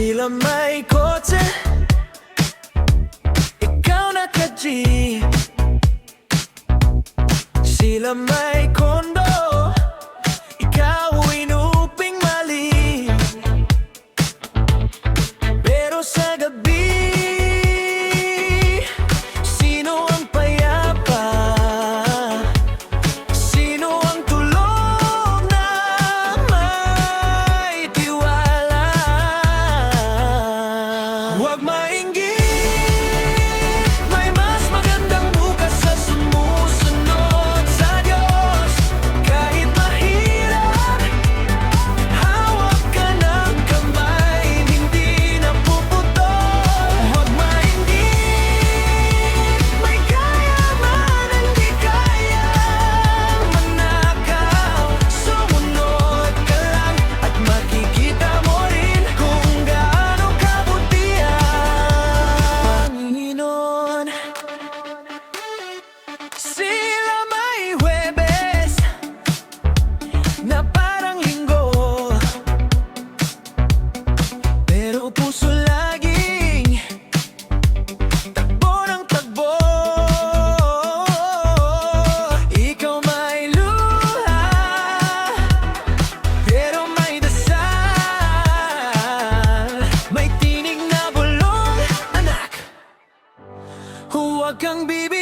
Sila may kotse, ikaw naka-jeep. Sila may kondo, ikaw inuping mali. Pero sa gabi, sino ang payapa? Sino ang tulog na may tiwala? Huwag mainggit, may mas magandang bukas sa sumusunod sa Diyos. Kahit mahirap, hawak ka ng kamay, hindi napuputol. Huwag mainggit, may kayaman, hindi kayang manakaw. Sumunod ka lang at makikita mo rin kung gaano kabuti ang Panginoon. Sila may Huwebes na parang Linggo, pero puso laging takbo ng takbo. Ikaw may luha, pero may dasal. May tinig na bulong, anak. Huwag kang bibig